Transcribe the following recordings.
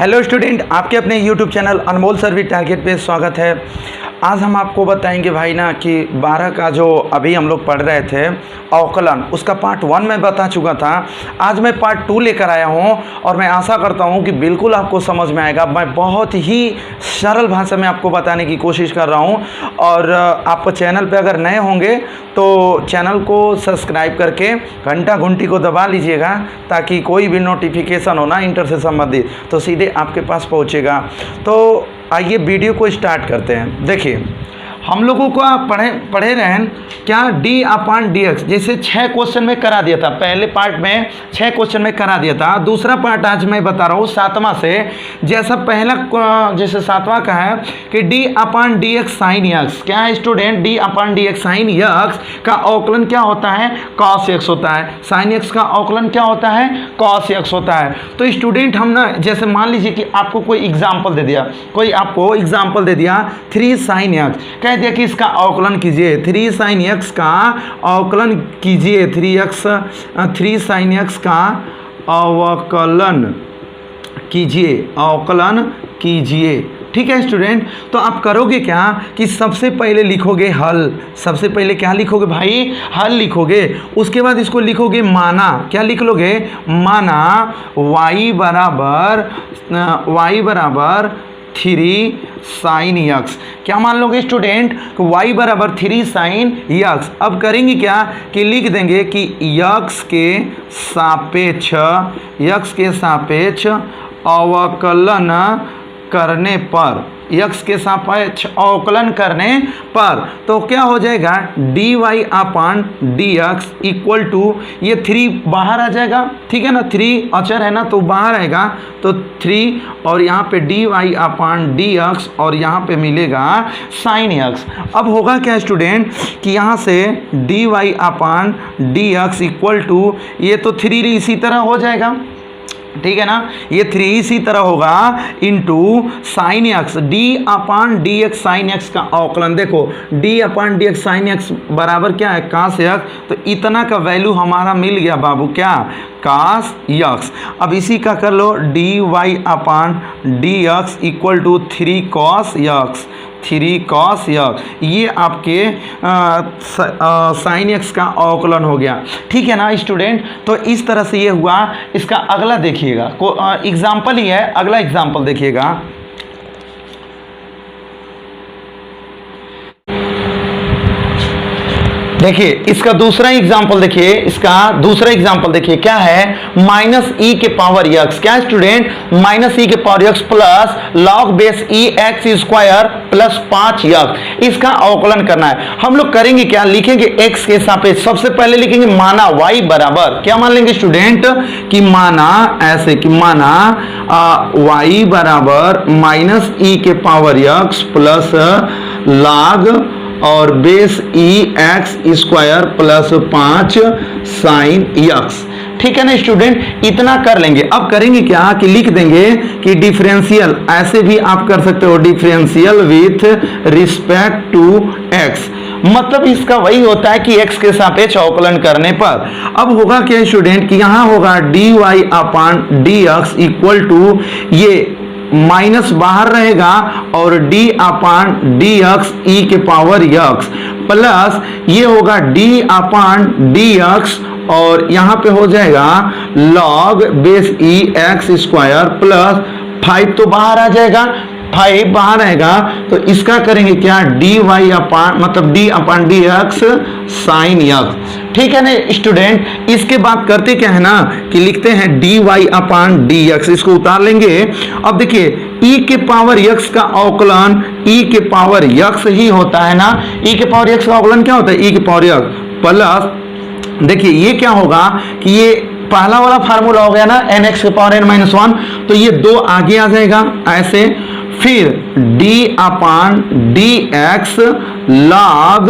Hello student, आपके अपने YouTube channel Anmol sir with target पे स्वागत है। आज हम आपको बताएंगे भाई ना कि 12 का जो अभी हम लोग पढ़ रहे थे अवकलन, उसका पार्ट 1 में बता चुका था। आज मैं पार्ट 2 लेकर आया हूं और मैं आशा करता हूं कि बिल्कुल आपको समझ में आएगा। मैं बहुत ही सरल भाषा में आपको बताने की कोशिश कर रहा हूं। और आप चैनल पे अगर नए होंगे तो चैनल को सब्सक्राइब करके घंटी को दबा लीजिएगा, ताकि कोई भी नोटिफिकेशन हो ना इंटर से संबंधित तो सीधे आपके पास पहुंचेगा। तो आइए वीडियो को स्टार्ट करते हैं। देखिए, हम लोगों को आप पढ़े रहे हैं क्या, डी अपान डी एक्स जैसे 6 क्वेश्चन में करा दिया था। पहले पार्ट में 6 क्वेश्चन में करा दिया था। दूसरा पार्ट आज मैं बता रहा हूँ 7वां से। जैसा पहला जैसे 7वां का है कि d upon d x sine x. क्या है student? D upon d x sine x का अवकलन क्या होता है? कॉस एक्स होता है। साइन एक्स का अवकलन क्या होता है? कॉस एक्स होता है। तो स्टूडेंट हम ना, जैसे मान लीजिए कि आपको कोई एग्जाम्पल दे दिया, 3 साइन एक्स, कह दिया कि इसका अवकलन कीजिए। 3 साइन एक्स का अवकलन कीजिए। 3 साइन एक्स का अवकलन कीजिए। ठीक है स्टूडेंट, तो आप करोगे क्या कि सबसे पहले लिखोगे हल। सबसे पहले क्या लिखोगे भाई? हल लिखोगे। उसके बाद इसको लिखोगे माना। क्या लिख लोगे? माना y बराबर 3 साइन यक्स। क्या मान लोगे स्टूडेंट? y बराबर 3 साइन यक्स। अब करेंगे क्या कि लिख देंगे कि यक्स के सापेक्ष अवकलन करने पर, यक्स के सापेक्ष अवकलन करने पर तो क्या हो जाएगा? D y upon d x equal to, ये 3 बाहर आ जाएगा। ठीक है ना, 3 अचर है ना तो बाहर आएगा, तो 3 और यहाँ पे D y upon d x और यहाँ पे मिलेगा साइन एक्स। अब होगा क्या स्टूडेंट कि यहाँ से d y upon d x equal to, ये तो 3 इसी तरह हो जाएगा। ठीक है ना, ये 3 इसी तरह होगा into sine x. D upon d x sine x का अवकलन देखो, d upon d x sine x बराबर क्या है? Cos x. तो इतना का वैल्यू हमारा मिल गया बाबू, क्या? Cos x. अब इसी का कर लो d y upon d x equal to 3 cos x. 3 cos x, ये आपके साइन एक्स का अवकलन हो गया। ठीक है ना स्टूडेंट, तो इस तरह से ये हुआ। इसका अगला देखिएगा, एग्जाम्पल ही है, अगला एग्जाम्पल देखिएगा। देखिए इसका दूसरा एग्जाम्पल देखिए, क्या है? माइनस ई के पावर एक्स। क्या स्टूडेंट? माइनस ई के power x plus log base e x square plus 5 x. इसका अवकलन करना है। हम लोग करेंगे क्या? लिखेंगे एक्स के सापेक्ष। सबसे पहले लिखेंगे माना y बराबर, क्या मान लेंगे स्टूडेंट कि माना ऐसे कि माना y बराबर माइनस ई के पावर एक्स प्लस लॉग और base e x square plus 5 sine x. ठीक है ना स्टूडेंट, इतना कर लेंगे। अब करेंगे क्या कि लिख देंगे कि डिफरेंशियल, ऐसे भी आप कर सकते हो, differential with respect to x. मतलब इसका वही होता है कि x के सापेक्ष अवकलन करने पर। अब होगा क्या स्टूडेंट कि यहां होगा dy upon dx equal to, ये माइनस बाहर रहेगा और d upon d x e के पावर x प्लस ये होगा d अपान डी एक्स और यहाँ पे हो जाएगा log base e x square plus 5 तो बाहर आ जाएगा, 5 बाहर आएगा तो इसका करेंगे क्या? डी वाई अपान मतलब D upon d x sine x. ठीक है ना स्टूडेंट, इसके बाद करते क्या है ना कि लिखते हैं D y upon d x, इसको उतार लेंगे। अब देखिए e के पावर x का अवकलन e के पावर x ही होता है ना। e के पावर x का अवकलन क्या होता है? e के पावर x प्लस, देखिए ये क्या होगा कि ये पहला वाला फार्मूला हो गया ना nx के पावर n-1, तो ये 2 आगे आ जाएगा ऐसे। फिर d upon d x log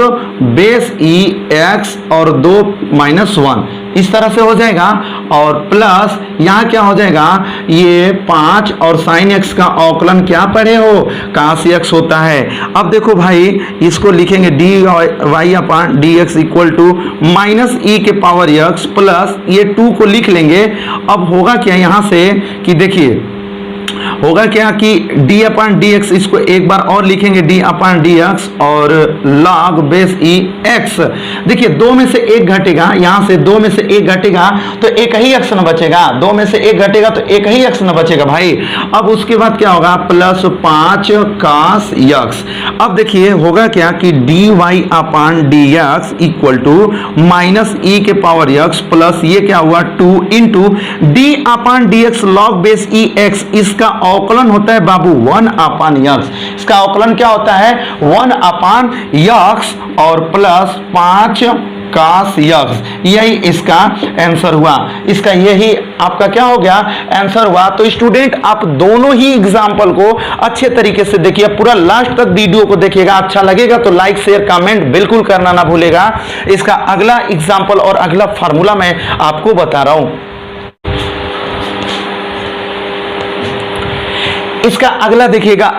base e x और 2 -1, इस तरह से हो जाएगा। और प्लस यहाँ क्या हो जाएगा? ये 5 और साइन एक्स का अवकलन क्या पढ़े हो? कास एक्स होता है। अब देखो भाई, इसको लिखेंगे d y upon d x equal to minus e के पावर एक्स प्लस ये 2 को लिख लेंगे। अब होगा क्या यहाँ से कि देखिए होगा क्या कि d अपान डी एक्स, इसको एक बार और लिखेंगे d अपान डी एक्स और log बेस ई एक्स। देखिए दो में से एक घटेगा, यहां से दो में से एक घटेगा तो एक ही एक्स न बचेगा, दो में से एक घटेगा तो एक ही एक्स न बचेगा भाई। अब उसके बाद क्या होगा, प्लस 5 cos यक्स। अब देखिए होगा क्या कि dy upon d x equal to minus e के पावर यक्स प्लस ये क्या हुआ 2 into d upon d x log base e x. इसका अवकलन होता है बाबू 1 अपान यक्स। इसका अवकलन क्या होता है 1 अपान यक्स और प्लस 5 cos यक्स। यही इसका आंसर हुआ, इसका यही आपका क्या हो गया आंसर हुआ। तो स्टूडेंट आप दोनों ही एग्जाम्पल को अच्छे तरीके से देखिए, पूरा लास्ट तक वीडियो को देखिएगा। अच्छा लगेगा तो लाइक शेयर कमेंट बिल्कुल करना ना भूलेगा। इसका अगला एग्जाम्पल और अगला फार्मूला मैं आपको बता रहा हूं। इसका अगला देखिएगा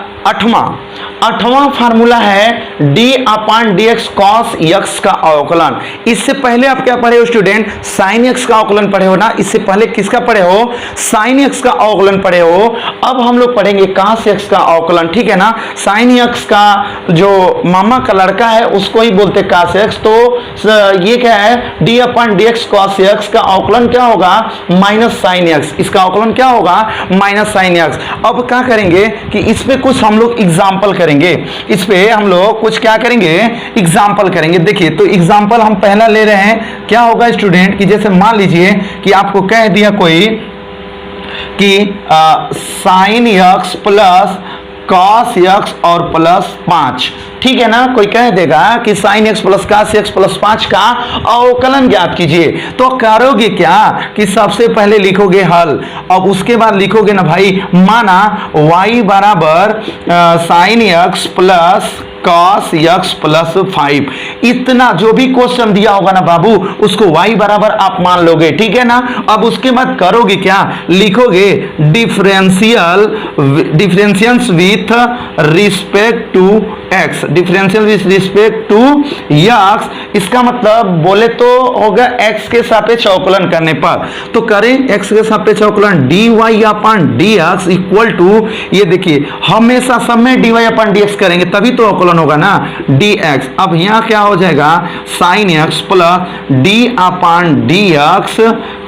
आठवां फार्मूला है d upon d x cos x का अवकलन। इससे पहले आप क्या पढ़े हो स्टूडेंट, साइन एक्स का अवकलन पढ़े हो ना। इससे पहले किसका पढ़े हो, साइन एक्स का अवकलन पढ़े हो। अब हम लोग पढ़ेंगे कॉस एक्स का अवकलन, ठीक है ना। साइन एक्स का जो मामा का लड़का है उसको ही बोलते कॉस एक्स। तो ये क्या है d upon d x cos x का अवकलन क्या होगा माइनस साइन एक्स। इसका अवकलन क्या होगा माइनस साइन एक्स। अब क्या करेंगे कि इस पे कुछ हम लोग एग्जाम्पल करेंगे, इस पे हम लोग कुछ क्या करेंगे एग्जाम्पल करेंगे। देखिए तो एग्जाम्पल हम पहला ले रहे हैं, क्या होगा स्टूडेंट कि जैसे मान लीजिए कि आपको कह दिया कोई कि sign x plus cos x और प्लस 5, ठीक है ना। कोई कह देगा कि sign x plus cos x plus 5 का अवकलन ज्ञात कीजिए, तो करोगे क्या कि सबसे पहले लिखोगे हल, अब उसके बाद लिखोगे ना भाई माना y बराबर sign x plus cos x plus 5। इतना जो भी क्वेश्चन दिया होगा ना बाबू उसको y बराबर आप मान लोगे, ठीक है ना। अब उसके बाद करोगे क्या, लिखोगे differentials with respect to x, differential with respect to x। इसका मतलब बोले तो होगा x के सापेक्ष अवकलन करने पर। तो करें x के सापेक्ष अवकलन dy upon dx equal to, ये देखिए हमेशा सब में dy अपान dx करेंगे तभी तो अवकलन होगा ना dx। अब यहां क्या हो जाएगा sign x plus d upon dx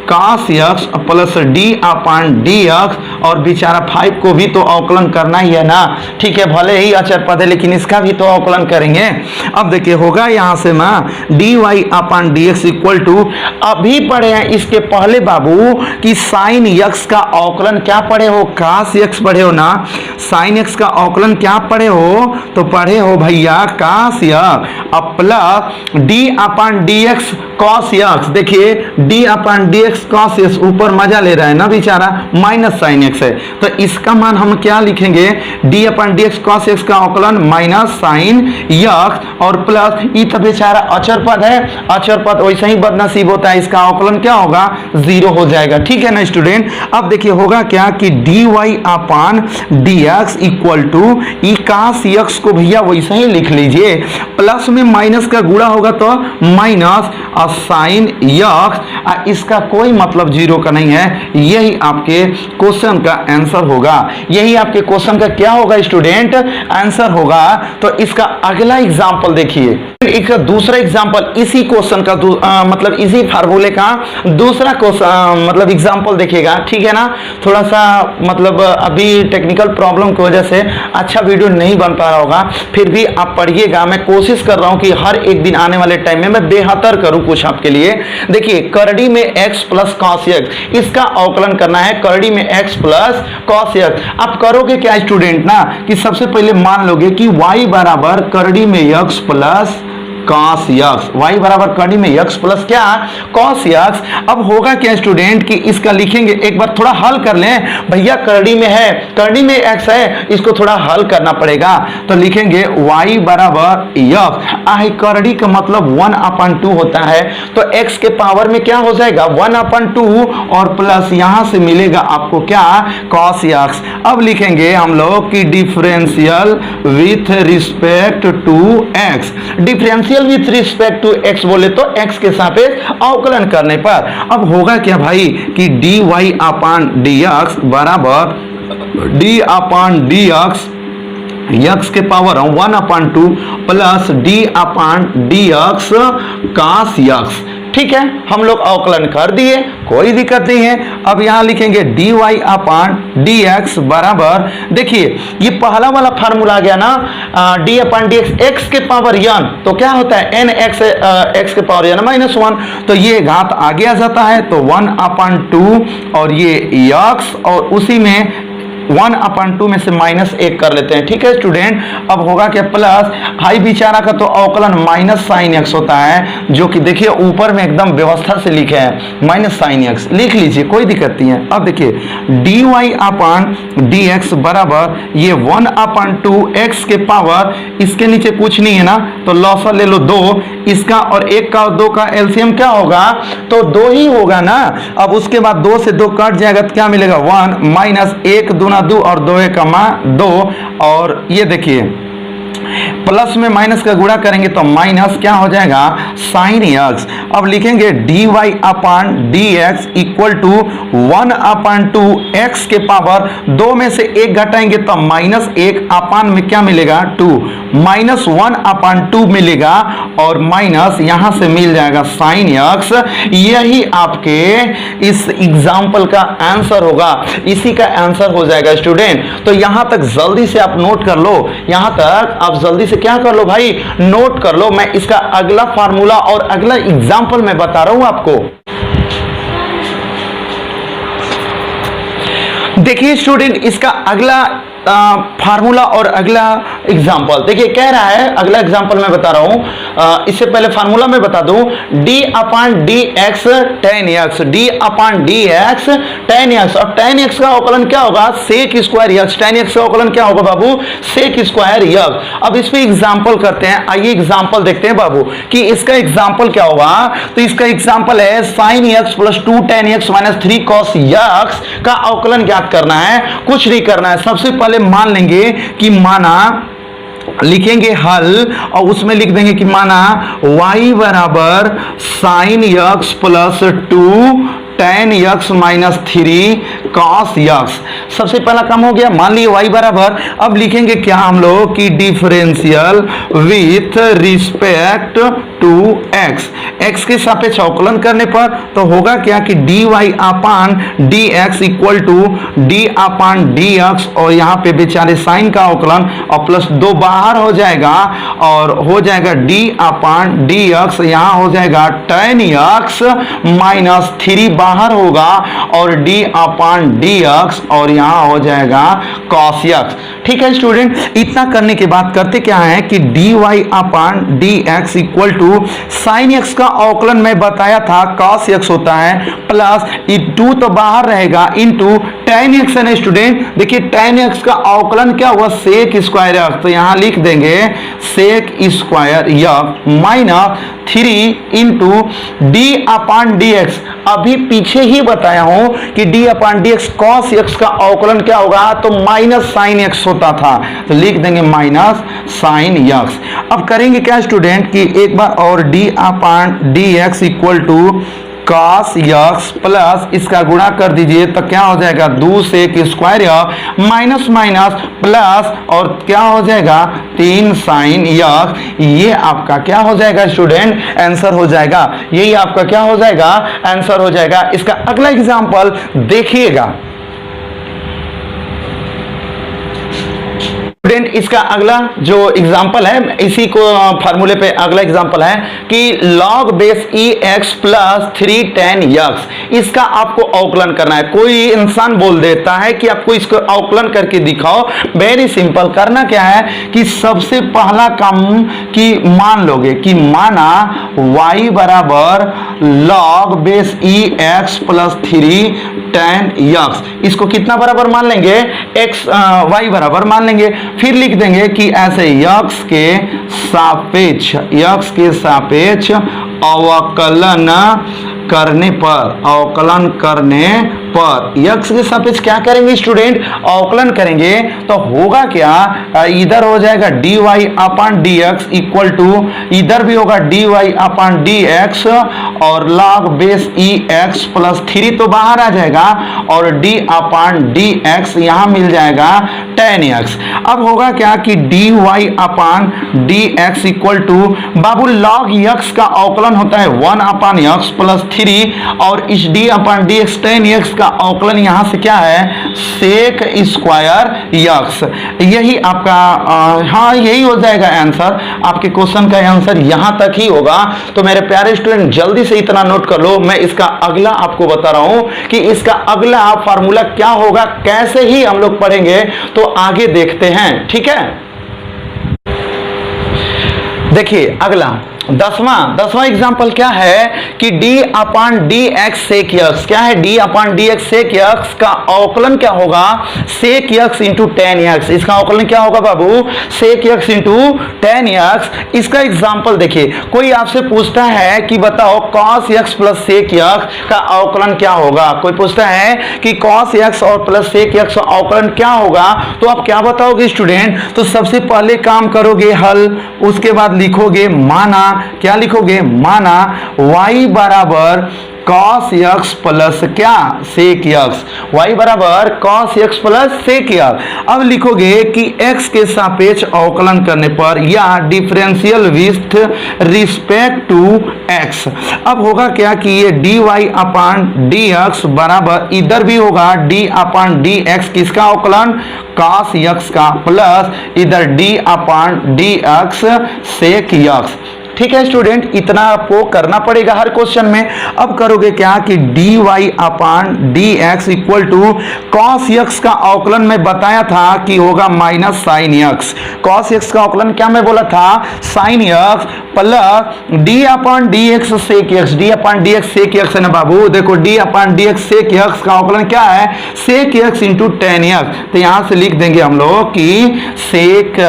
cos x plus d upon dx, और बेचारा 5 को भी तो अवकलन करना ही है ना, ठीक है। भले ही अचर पद है लेकिन इसका भी तो अवकलन करेंगे। अब देखिए होगा यहां से ना dy upon dx equal to, अभी पढ़े हैं इसके पहले बाबू कि साइन x का अवकलन क्या पढ़े हो cos x पढ़े हो ना। साइन x का अवकलन क्या पढ़े हो, तो पढ़े हो भैया cos x plus d upon dx cos x। देखिए d upon dx cos x ऊपर मजा ले रहा है ना बेचारा, माइनस साइन x है तो इसका मान हम क्या लिखेंगे d upon dx cos x का अवकलन माइनस साइन x और प्लस ई तो बेचारा अचर पद है, अचर पद वैसे ही बदनसीब होता है, इसका अवकलन क्या होगा 0 हो जाएगा, ठीक है ना स्टूडेंट। अब देखिए होगा क्या कि dy upon dx equal to e cos x को भैया वैसे ही लिख लीजिए, प्लस में माइनस का गुणा होगा तो माइनस साइन x। इसका कोई मतलब 0 का नहीं है, यही आपके क्वेश्चन का आंसर होगा, यही आपके क्वेश्चन का क्या होगा स्टूडेंट आंसर होगा। तो इसका अगला एग्जांपल देखिए, एक दूसरा एग्जांपल इसी क्वेश्चन का मतलब इसी फार्मूले का दूसरा क्वेश्चन मतलब एग्जांपल देखिएगा, ठीक है ना। थोड़ा सा मतलब अभी टेक्निकल प्रॉब्लम की वजह से अच्छा वीडियो नहीं बन पा रहा होगा, फिर भी आप पढ़िएगा। मैं कोशिश कर रहा हूं कि हर एक दिन आने वाले टाइम में मैं बेहतर करूं कुछ आपके लिए। देखिए करड़ी में x प्लस cos x, इसका अवकलन करना है करड़ी में x प्लस cos x। आप करोगे क्या स्टूडेंट ना कि सबसे पहले मान लोगे कि y बराबर करड़ी में x plus cos x, y बराबर करड़ी में x प्लस क्या cos x। अब होगा क्या स्टूडेंट कि इसका लिखेंगे, एक बार थोड़ा हल कर लें भैया, करड़ी में है करड़ी में x है, इसको थोड़ा हल करना पड़ेगा। तो लिखेंगे y बराबर x, आई करड़ी का मतलब 1/2 होता है, तो x के पावर में क्या हो जाएगा 1/2 और प्लस यहां से मिलेगा आपको क्या cos x। अब लिखेंगे हम लोग कि differential with respect to x, differential with respect to x बोले तो x के सापेक्ष अवकलन करने पर। अब होगा क्या भाई कि dy अपान dx बराबर d upon d x, x के power 1/2 plus d upon d x cos x. ठीक है, हम लोग अवकलन कर दिए, कोई दिक्कत नहीं है। अब यहां लिखेंगे d y upon d x बराबर, देखिए ये पहला वाला फार्मूला आ गया ना, d upon d x, x के पावर n, तो क्या होता है n एक्स, एक्स के पावर n -1, तो ये घात आगे आ जाता है, तो 1/2 और ये यक्स, और उसी में 1/2 में से -1 कर लेते हैं। ठीक है स्टूडेंट, अब होगा क्या प्लस, हाई बेचारा का तो अवकलन माइनस साइन एक्स होता है, जो कि देखिए ऊपर में एकदम व्यवस्था से लिखे हैं माइनस साइन एक्स, लिख लीजिए कोई दिक्कत नहीं है। अब देखिए d y upon d x बराबर ये 1/2 एक्स के पावर, इसके नीचे कुछ नहीं है ना, तो लॉसा ले लो 2, इसका और 1 का और 2 का एलसीएम क्या होगा, तो 2 ही होगा ना। अब उसके बाद 2 से 2 कट जाएगा तो क्या मिलेगा 1 माइनस 1 दूना 2 और 2 1 2, और ये देखिए प्लस में माइनस का गुणा करेंगे तो माइनस क्या हो जाएगा साइन एक्स। अब लिखेंगे d y upon d x equal to 1/2 x के पावर, 2 में से 1 घटाएंगे तो -1 अपान में क्या मिलेगा 2, -1/2 मिलेगा, और माइनस यहां से मिल जाएगा साइन एक्स। यही आपके इस एग्जाम्पल का आंसर होगा, इसी का आंसर हो जाएगा स्टूडेंट। तो यहां तक जल्दी से आप नोट कर लो, यहां तक आप जल्दी से क्या कर लो भाई, नोट कर लो। मैं इसका अगला फार्मूला और अगला एग्जाम्पल मैं बता रहा हूं आपको। देखिए स्टूडेंट, इसका अगला फार्मूला और अगला एग्जाम्पल देखिए, कह रहा है अगला एग्जाम्पल मैं बता रहा हूं, इससे पहले फार्मूला मैं बता दूं, d upon d x tan x, d upon d x tan x, और टेन एक्स का अवकलन क्या होगा sec square x, tan x का अवकलन क्या होगा बाबू सेक स्क्वायर यक्स। अब इस पे एग्जाम्पल करते हैं, आइए एग्जाम्पल देखते हैं बाबू कि इसका एग्जाम्पल क्या होगा। तो इसका एग्जाम्पल है sign x plus 2 ten x minus 3 cos x का अवकलन ज्ञात करना है, कुछ नहीं करना है। सबसे पहले मान लेंगे कि माना, लिखेंगे हल और उसमें लिख देंगे कि माना y बराबर sign x plus 2 ten x minus 3 cos x. सबसे पहला काम हो गया, मान लिए y बराबर, अब लिखेंगे क्या हम लोग कि differential with respect to x, x के सापेक्ष अवकलन करने पर तो होगा क्या कि dy upon dx equal to d upon dx, और यहाँ पे बेचारे साइन का अवकलन और प्लस 2 बाहर हो जाएगा और हो जाएगा d अपान dx, यहाँ हो जाएगा टेन यक्स माइनस 3 बाहर होगा और d अपान dx, और यहाँ हो जाएगा cos x। ठीक है स्टूडेंट, इतना करने के बाद करते क्या है कि dy upon dx equal to sine x का अवकलन मैं बताया था cos x होता है, प्लस 2 तो बाहर रहेगा इंटू टेन x है ना स्टूडेंट। देखिए टेन x का अवकलन क्या हुआ सेक स्क्वायर x, तो यहाँ लिख देंगे sec square x minus 3 into d upon d x. अभी पीछे ही बताया हूं कि d upon d x cos x का अवकलन क्या होगा, तो माइनस साइन एक्स होता था, तो लिख देंगे माइनस साइन एक्स। अब करेंगे क्या स्टूडेंट कि एक बार और d upon d x equal to cos x plus इसका गुणा कर दीजिए तो क्या हो जाएगा 2 sec square x minus minus plus और क्या हो जाएगा 3 साइन एक्स। ये आपका क्या हो जाएगा स्टूडेंट आंसर हो जाएगा, यही आपका क्या हो जाएगा आंसर हो जाएगा। इसका अगला एग्जांपल देखिएगा स्टूडेंट, इसका अगला जो एग्जांपल है इसी को फार्मूले पे अगला एग्जांपल है कि log base e x plus 3 tan x, इसका आपको अवकलन करना है। कोई इंसान बोल देता है कि आपको इसको अवकलन करके दिखाओ, वेरी सिंपल। करना क्या है कि सबसे पहला काम कि मान लोगे कि माना y बराबर log base e x plus 3 tan x, इसको कितना बराबर मान लेंगे x y बराबर मान लेंगे, फिर लिख देंगे कि ऐसे x के सापेक्ष अवकलन करने पर यक्स के सापेक्ष क्या करेंगे स्टूडेंट, अवकलन करेंगे, तो होगा क्या, इधर हो जाएगा dy upon dx equal to, इधर भी होगा dy अपॉन dx और log बेस ex प्लस 3 तो बाहर आ जाएगा और d अपॉन dx यहां मिल जाएगा tan x। अब होगा क्या कि dy upon dx equal to, बाबू log x का अवकलन होता है 1 अपॉन x प्लस 3 और इस d upon dx tan x का अवकलन यहां से क्या है, सेक स्क्वायर x। यही आपका हाँ यही हो जाएगा आंसर, आपके क्वेश्चन का आंसर यहां तक ही होगा। तो मेरे प्यारे स्टूडेंट जल्दी से इतना नोट कर लो, मैं इसका अगला आपको बता रहा हूं कि इसका अगला फार्मूला क्या होगा, कैसे ही हम लोग पढ़ेंगे, तो आगे देखते हैं, ठीक है। देखिए अगला दसवां एग्जाम्पल क्या है कि d upon d x sec x, क्या है d upon d x sec x का अवकलन क्या होगा, sec x into tan x. इसका अवकलन क्या होगा बाबू, sec x into tan x. इसका एग्जाम्पल देखिए, कोई आपसे पूछता है कि बताओ cos x plus sec x का अवकलन क्या होगा, कोई पूछता है कि कॉस यक्स और प्लस सेक यक्स का अवकलन क्या होगा, तो आप क्या बताओगे स्टूडेंट, तो सबसे पहले काम करोगे हल, उसके बाद लिखोगे माना, क्या लिखोगे, माना y बराबर cos x प्लस क्या, सेक x, y बराबर cos x plus sec x। अब लिखोगे कि x के सापेक्ष अवकलन करने पर या differential with respect to x। अब होगा क्या कि ये dy अपॉन dx बराबर, इधर भी होगा d अपॉन dx, किसका अवकलन, cos x का, प्लस इधर d upon dx sec x। ठीक है स्टूडेंट, इतना आपको करना पड़ेगा हर क्वेश्चन में। अब करोगे क्या कि dy upon dx equal to cos x का अवकलन मैं बताया था कि होगा minus sine x। cos x का अवकलन क्या मैं बोला था, sine x plus d upon dx sec x, d upon dx sec x है ना बाबू, देखो d upon dx sec x का अवकलन क्या है, sec x into tan x। तो यहां से लिख देंगे हम लोग कि sec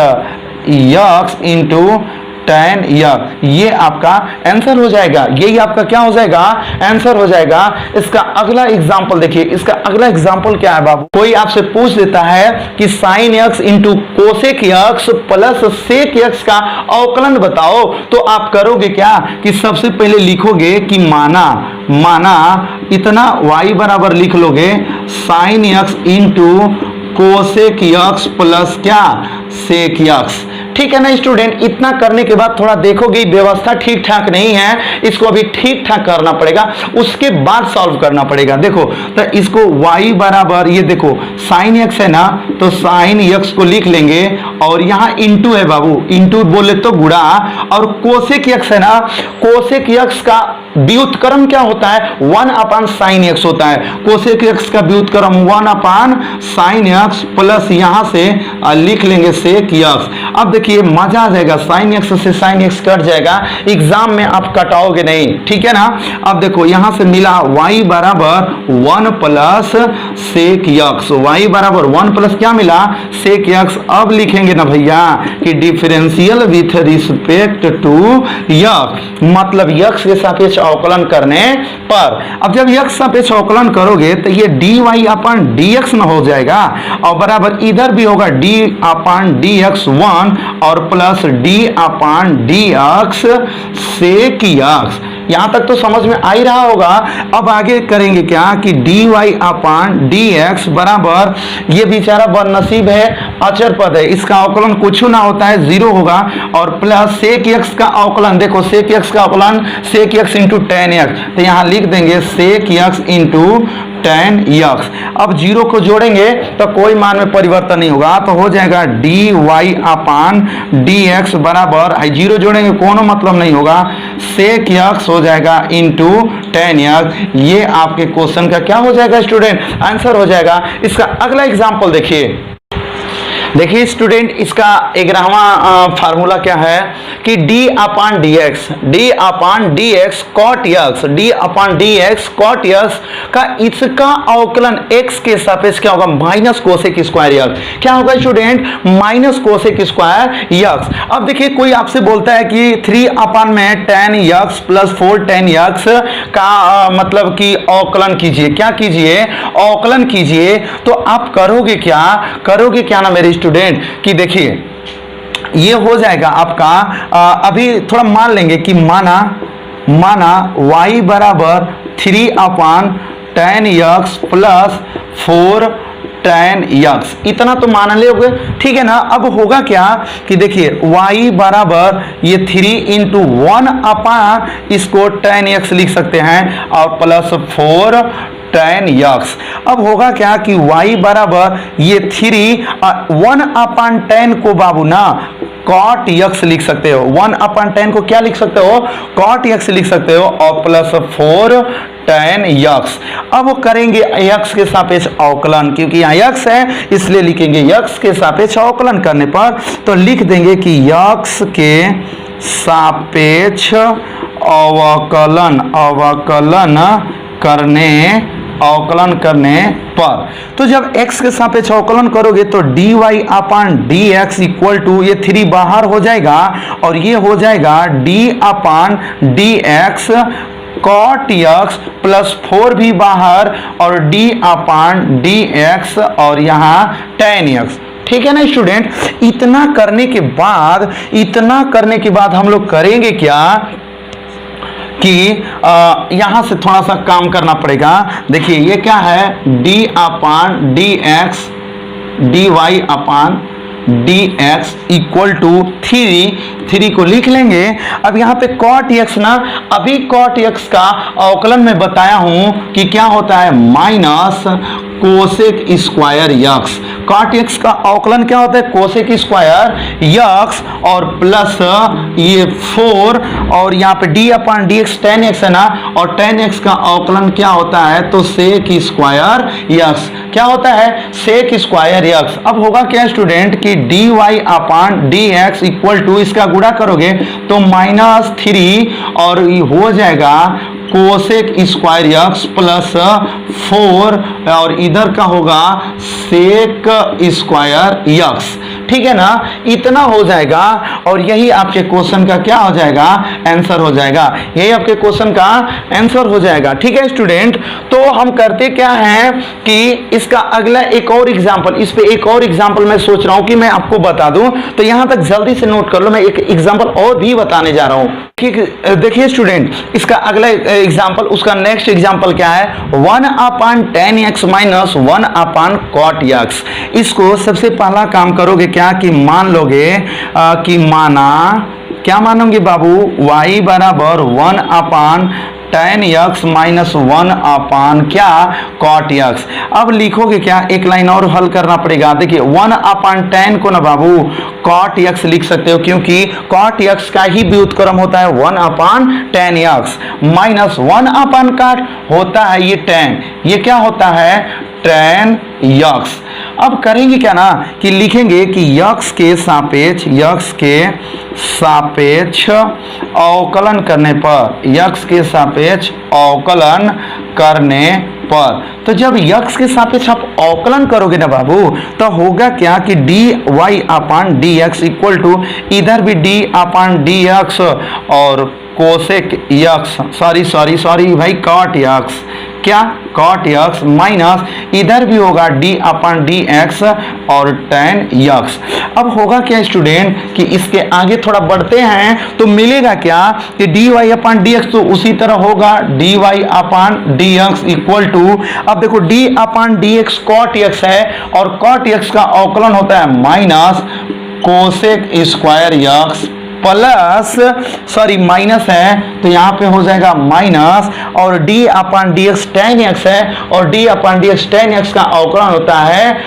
x into tan x, ये आपका आंसर हो जाएगा, यही आपका क्या हो जाएगा, आंसर हो जाएगा। इसका अगला एग्जांपल देखिए, इसका अगला एग्जांपल क्या है बाबू, कोई आपसे पूछ देता है कि sin x into cosec x plus sec x का अवकलन बताओ, तो आप करोगे क्या कि सबसे पहले लिखोगे कि माना इतना y बराबर लिख लोगे sin x into cosec x plus क्या, सेक x। ठीक है ना स्टूडेंट, इतना करने के बाद थोड़ा देखोगे व्यवस्था ठीक ठाक नहीं है, इसको अभी ठीक ठाक करना पड़ेगा, उसके बाद सॉल्व करना पड़ेगा। देखो तो इसको y बराबर, ये देखो साइन x है ना, तो साइन x को लिख लेंगे और यहाँ इंटू है बाबू, इंटू बोले तो गुणा, और कोसेक x है ना, कोसेक x का व्युत्क्रम क्या होता है, 1 अपान साइन x होता है। कोसेक x का व्युत्क्रम 1 अपान साइन x प्लस यहां से लिख लेंगे सेक x। अब देखिए मजा आ जाएगा, साइन x से साइन x कट जाएगा, एग्जाम में आप कटाओगे नहीं, ठीक है ना। अब देखो यहां से मिला y बराबर 1 प्लस सेक x, y बराबर 1 प्लस क्या मिला, सेक x। अब लिखेंगे ना भैया कि differential with respect to x, मतलब x के सापेक्ष अवकलन करने पर। अब जब x सापेक्ष अवकलन करोगे तो ये dy अपॉन dx न हो जाएगा, और बराबर इधर भी होगा d अपॉन dx 1 और plus d upon dx sec x। यहां तक तो समझ में आ ही रहा होगा। अब आगे करेंगे क्या कि dy अपॉन dx बराबर, ये बेचारा बदनसीब है, अचर पद है, इसका अवकलन कुछ ना होता है, 0 होगा, और प्लस सेक x का अवकलन, देखो सेक x का अवकलन सेक x इंटू टेन x, तो यहां लिख देंगे सेक x इंटू टेन x। अब 0 को जोड़ेंगे तो कोई मान में परिवर्तन नहीं होगा, तो हो जाएगा dy अपॉन dx बराबर, 0 जोड़ेंगे कोनो मतलब नहीं होगा, सेक x हो जाएगा इंटू टेन x। ये आपके क्वेश्चन का क्या हो जाएगा स्टूडेंट, आंसर हो जाएगा। इसका अगला एग्जांपल देखिए, देखिए स्टूडेंट, इसका 11वां फार्मूला क्या है कि d upon d x cot x, d upon d x cot x का इसका अवकलन x के सापेक्ष क्या होगा, माइनस कोसेक स्क्वायर यक्स। क्या होगा student, minus cosec square x. अब देखिए कोई आपसे बोलता है कि 3 अपान में tan x plus 4 tan x का मतलब कि अवकलन कीजिए। क्या कीजिए, अवकलन कीजिए। तो आप करोगे क्या ना मेरे स्टूडेंट कि देखिए ये हो जाएगा आपका अभी थोड़ा मान लेंगे कि माना y बराबर 3 अपान tan x plus 4 tan x, इतना तो मान लोगे, ठीक है ना। अब होगा क्या कि देखिए y बराबर ये 3 इंटू 1 अपान इसको tan यक्स लिख सकते हैं और प्लस 4 tan यक्स। अब होगा क्या कि y बराबर ये 3 1 अपान tan को बाबू ना कॉट यक्स लिख सकते हो, 1 अपान tan को क्या लिख सकते हो, कॉट यक्स लिख सकते हो और प्लस 4 tan यक्स। अब करेंगे यक्स के सापेक्ष अवकलन, क्योंकि यहाँ यक्स है इसलिए लिखेंगे यक्स के सापेक्ष अवकलन करने पर तो लिख देंगे कि यक्स के सापेक्ष अवकलन करने पर, तो जब x के सापेक्ष अवकलन करोगे तो dy upon d x equal to ये 3 बाहर हो जाएगा और ये हो जाएगा d upon d x cot x plus 4 भी बाहर और d अपान डी एक्स और यहाँ tan यक्स, ठीक है ना स्टूडेंट। इतना करने के बाद हम लोग करेंगे क्या कि यहां से थोड़ा सा काम करना पड़ेगा। देखिए ये क्या है, d upon d x d y upon d x equal to 3 को लिख लेंगे। अब यहाँ पे कॉट एक्स ना, अभी कॉट एक्स का अवकलन में बताया हूं कि क्या होता है, minus cosec square x. Cot x का अवकलन क्या होता है, कोसेक स्क्वायर यक्स और प्लस ये 4 और यहाँ पे d upon d x tan x है ना, और tan एक्स का अवकलन क्या होता है तो सेक स्क्वायर यक्स। क्या होता है, सेक स्क्वायर यक्स। अब होगा क्या स्टूडेंट कि dy upon d x equal to इसका गुणा करोगे तो -3 और हो जाएगा कोसेक स्क्वायर यक्स प्लस 4 और इधर का होगा सेक स्क्वायर यक्स, ठीक है ना। इतना हो जाएगा और यही आपके क्वेश्चन का क्या हो जाएगा, आंसर हो जाएगा। यही आपके क्वेश्चन का आंसर हो जाएगा, ठीक है स्टूडेंट। तो हम करते क्या हैं कि इसका अगला एक और एग्जांपल, इस पे एक और एग्जांपल मैं सोच रहा हूं कि मैं आपको बता दूं, तो यहां तक जल्दी से नोट कर लो, मैं एक एग्जांपल और भी बताने जा रहा हूं। देखिए स्टूडेंट, इसका अगला एग्जांपल, उसका नेक्स्ट एग्जांपल क्या है, 1 अपान tan x माइनस 1 अपान कॉट x। इसको सबसे पहला काम करोगे क्या कि मान लोगे कि क्या मानोगे बाबू, y बराबर 1 अपान tan x माइनस 1 अपान क्या कॉट x। अब लिखोगे क्या, एक लाइन और हल करना पड़ेगा। देखिए 1 अपान tan को ना बाबू कॉट x लिख सकते हो, क्योंकि कॉट x का ही व्युत्क्रम होता है 1 अपान tan x माइनस 1 अपान कॉट होता है ये tan, ये क्या होता है tan x। अब करेंगे क्या ना कि लिखेंगे कि x के सापेक्ष अवकलन करने पर, x के सापेक्ष अवकलन करने पर, तो जब x के सापेक्ष आप अवकलन करोगे ना बाबू तो होगा क्या कि dy upon d x equal to इधर भी d अपान डी एक्स और कोसेक यक्स, सॉरी भाई कॉट यक्स, क्या कॉट यक्स माइनस इधर भी होगा d अपान डी एक्स और tan यक्स। अब होगा क्या स्टूडेंट कि इसके आगे थोड़ा बढ़ते हैं तो मिलेगा क्या कि dy अपान डी एक्स तो उसी तरह होगा dy upon d x equal to, अब देखो d upon d x cot x है और कॉट यक्स का अवकलन होता है minus cosec square x plus minus है तो यहाँ पे हो जाएगा माइनस और d upon d x tan x है और d upon d x tan x का अवकलन होता है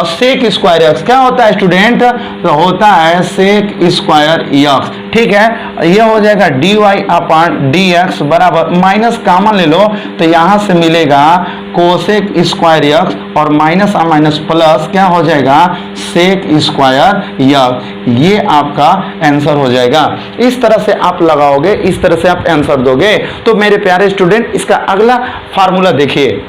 सेक स्क्वायर x। क्या होता है स्टूडेंट, तो होता है सेक स्क्वायर x, ठीक है। ये हो जाएगा dy अपान डी एक्स बराबर, माइनस कॉमन ले लो तो यहाँ से मिलेगा कोसेक स्क्वायर यक्स और माइनस और माइनस प्लस क्या हो जाएगा सेक स्क्वायर यक्स। ये आपका आंसर हो जाएगा। इस तरह से आप लगाओगे, इस तरह से आप आंसर दोगे। तो मेरे प्यारे स्टूडेंट इसका अगला फार्मूला देखिए।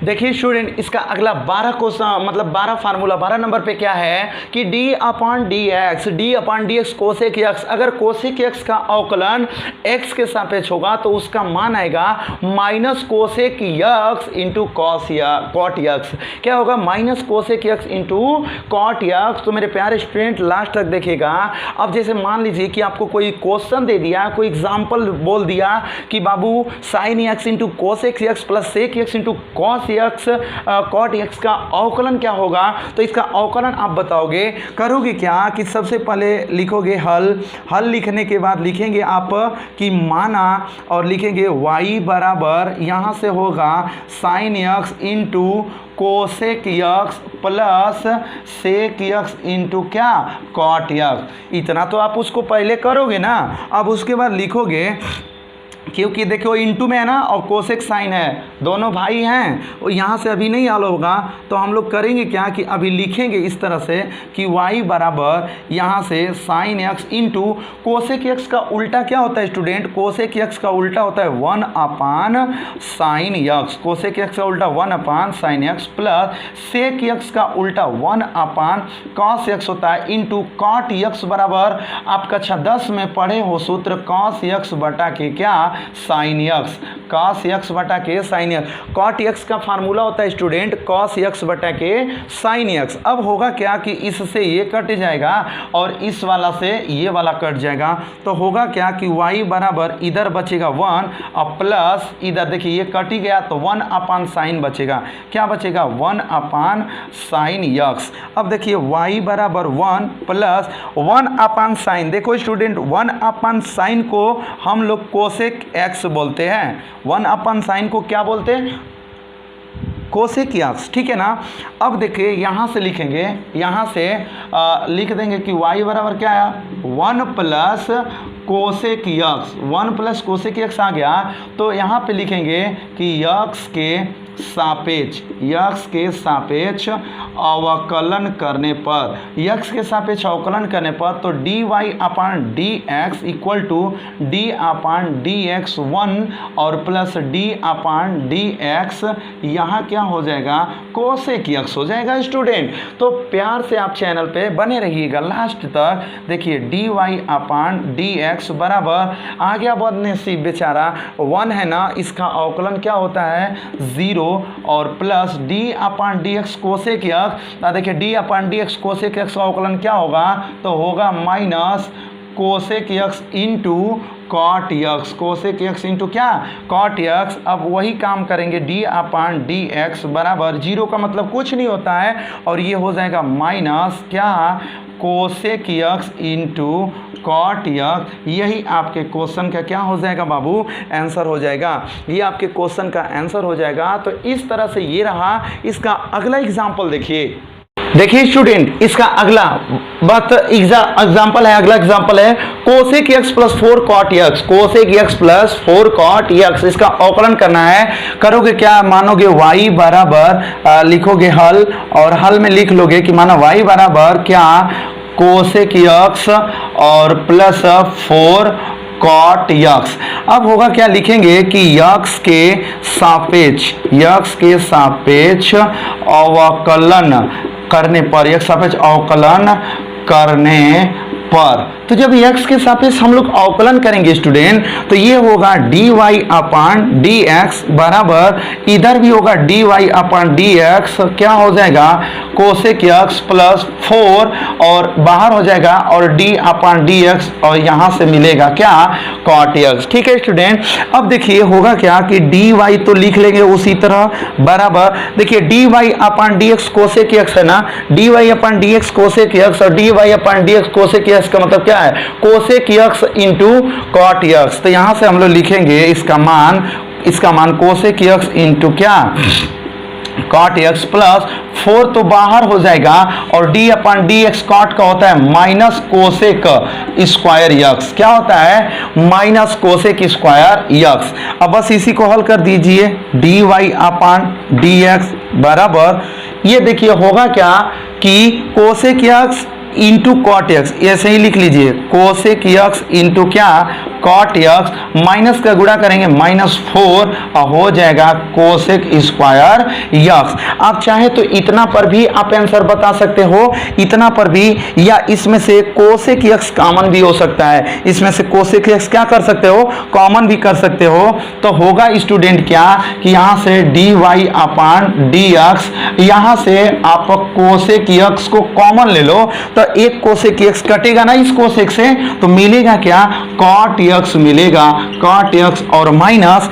देखिए स्टूडेंट इसका अगला 12 क्वेश्चन मतलब 12 फार्मूला 12 नंबर पे क्या है कि D upon d x cosec x. अगर कोसेक एक्स का अवकलन एक्स के सापेक्ष होगा तो उसका मान आएगा minus cosec x into cot x. क्या होगा minus cosec x into cot x. तो मेरे प्यारे स्टूडेंट लास्ट तक देखिएगा। अब जैसे मान लीजिए कि आपको कोई क्वेश्चन दे दिया, कोई एग्जाम्पल बोल दिया कि बाबू sine x into cosec x plus sec x into cos x cot x का अवकलन क्या होगा। तो इसका अवकलन आप बताओगे। करोगे क्या कि सबसे पहले लिखोगे हल लिखने के बाद लिखेंगे आप कि माना और लिखेंगे y बराबर यहाँ से होगा sine x into cosec x plus sec x into क्या कॉट एक्स। इतना तो आप उसको पहले करोगे ना। अब उसके बाद लिखोगे क्योंकि देखो इंटू में है ना और कोसेक साइन है, दोनों भाई हैं। और यहाँ से अभी नहीं आलो होगा तो हम लोग करेंगे क्या कि अभी लिखेंगे इस तरह से कि y बराबर यहाँ से sign x into cosec x का उल्टा क्या होता है स्टूडेंट, कोसेक एक्स का उल्टा होता है 1 upon sine x. Cosec x का उल्टा 1 upon sine x plus sec x का उल्टा 1 अपान कॉस एक्स होता है इंटू कॉट एक्स बराबर आप कक्षा 10 में पढ़े हो सूत्र कॉस एक्स बटा के क्या साइन एक्स। कॉस एक्स बटा के साइन एक्स। कॉट एक्स का फार्मूला होता है स्टूडेंट कॉस एक्स बटा के साइन एक्स। अब होगा क्या कि इससे ये कट जाएगा और इस वाला से ये वाला कट जाएगा। तो होगा क्या कि y बराबर इधर बचेगा 1 और प्लस इधर देखिए ये कट ही गया तो 1 अपान साइन बचेगा। क्या बचेगा 1 अपान साइन एक्स। अब देखिए y बराबर 1 प्लस 1 अपान साइन। देखो स्टूडेंट 1 अपान साइन को हम लोग कोसेक एक्स बोलते हैं। 1 अपान साइन को क्या बोलते हैं कोसेक एक्स, ठीक है ना। अब देखिए यहाँ से लिखेंगे, यहाँ से लिख देंगे कि y बराबर क्या आया 1 plus cosec x. 1 plus cosec x आ गया तो यहाँ पे लिखेंगे कि x के सापेक्ष अवकलन करने पर, x के सापेक्ष अवकलन करने पर तो dy upon d x equal to d upon d x 1 और plus d upon d x यहाँ क्या हो जाएगा कोसेक एक्स हो जाएगा स्टूडेंट। तो प्यार से आप चैनल पे बने रहिएगा लास्ट तक। देखिए dy अपान डी एक्स बराबर आ गया बदनसीब बेचारा 1 है ना, इसका अवकलन क्या होता है 0 और plus d upon d x cosec x. देखिए d upon d x cosec x का अवकलन क्या होगा तो होगा minus cosec x into cot x. Cosec x into क्या कॉट एक्स। अब वही काम करेंगे डी अपान डी एक्स बराबर 0 का मतलब कुछ नहीं होता है और ये हो जाएगा माइनस क्या cosec x into cot x. यही आपके क्वेश्चन का क्या हो जाएगा बाबू आंसर हो जाएगा। ये आपके क्वेश्चन का आंसर हो जाएगा। तो इस तरह से ये रहा। इसका अगला एग्जाम्पल देखिए स्टूडेंट, इसका अगला बात एग्जाम्पल है, अगला एग्जाम्पल है cosec x plus 4 cot x. Cosec x plus 4 cot x इसका अवकलन करना है। करोगे क्या, मानोगे y बराबर लिखोगे हल और हल में लिख लोगे कि मानो y बराबर क्या कोसेक एक्स और प्लस 4 कॉट एक्स। अब होगा क्या, लिखेंगे कि x के सापेक्ष अवकलन करने पर, x सापेक्ष अवकलन करने पर। तो जब x के सापेक्ष हम लोग अवकलन करेंगे स्टूडेंट, तो ये होगा dy अपान dx बराबर, इधर भी होगा dy अपान dx, क्या हो जाएगा कोसेक x प्लस 4 और बाहर हो जाएगा और d अपान dx और यहां से मिलेगा क्या cot x। ठीक है स्टूडेंट, अब देखिए होगा क्या कि dy तो लिख लेंगे उसी तरह बराबर, देखिए dy upon dx cosec x है ना, dy upon dx cosec x और dy upon dx cosec x का मतलब क्या है cosec x into cot x। तो यहां से हम लोग लिखेंगे इसका मान कोसेक x इंटू क्या कॉट x प्लस 4 तो बाहर हो जाएगा और d upon d x cot का होता है माइनस कोसेक स्क्वायर x, क्या होता है माइनस कोसेक स्क्वायर x। अब बस इसी को हल कर दीजिए, dy अपान डी एक्स बराबर, ये देखिए होगा क्या कि cosec x into cot x, ऐसे ही लिख लीजिए कोसेक एक्स इंटू क्या कॉट एक्स, माइनस का गुणा करेंगे -4 और हो जाएगा कोसेक स्क्वायर एक्स। आप चाहे तो इतना पर भी आप आंसर बता सकते हो, इतना पर भी, या इसमें से कोसेक एक्स कॉमन भी हो सकता है, इसमें से कोसेक एक्स क्या कर सकते हो कॉमन भी कर सकते हो। तो होगा स्टूडेंट क्या कि यहां से dy अपान dx, यहां से आप कोसेक एक्स को कॉमन ले लो तो एक कोसेक एक्स कटेगा ना इस कोसेक से, तो मिलेगा क्या कॉट एक्स मिलेगा, कॉट एक्स और माइनस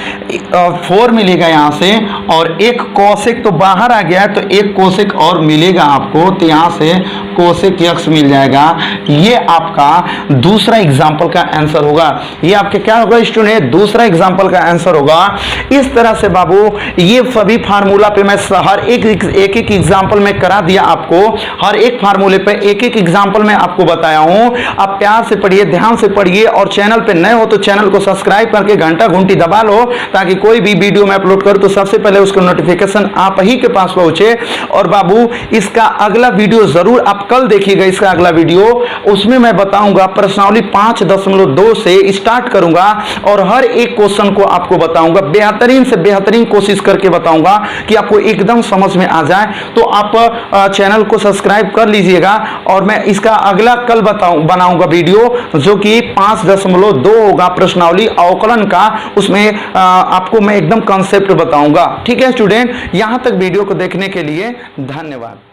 4 मिलेगा यहां से, और एक कोसेक तो बाहर आ गया है तो एक कोसेक और मिलेगा आपको, तो यहां से कोसेक एक्स मिल जाएगा। ये आपका दूसरा एग्जाम्पल का आंसर होगा। ये आपके क्या होगा स्टूडेंट दूसरा एग्जाम्पल का आंसर होगा। इस तरह से बाबू ये सभी फार्मूला पे मैं हर एक एग्जाम्पल में करा दिया आपको, हर एक फार्मूले पे एक एग्जाम्पल में आपको बताया हूं। आप प्यार से पढ़िए, ध्यान से पढ़िए, और चैनल पे नए हो तो चैनल को सब्सक्राइब करके घंटा घंटी दबा लो, ताकि कोई भी वीडियो मैं अपलोड करूं तो सबसे पहले उसका नोटिफिकेशन आप ही के पास पहुंचे। और बाबू इसका अगला वीडियो जरूर आप कल देखिएगा, इसका अगला वीडियो, उसमें मैं बताऊंगा प्रश्नावली 5.2 से स्टार्ट करूंगा और हर एक क्वेश्चन को आपको बताऊंगा, बेहतरीन से बेहतरीन कोशिश करके बताऊंगा कि आपको एकदम समझ में आ जाए। तो आप चैनल को सब्सक्राइब कर लीजिएगा, और मैं इसका अगला कल बनाऊंगा वीडियो जो कि 5.2 होगा प्रश्नावली अवकलन का, उसमें आपको मैं एकदम कॉन्सेप्ट बताऊंगा। ठीक है स्टूडेंट, यहां तक वीडियो को देखने के लिए धन्यवाद।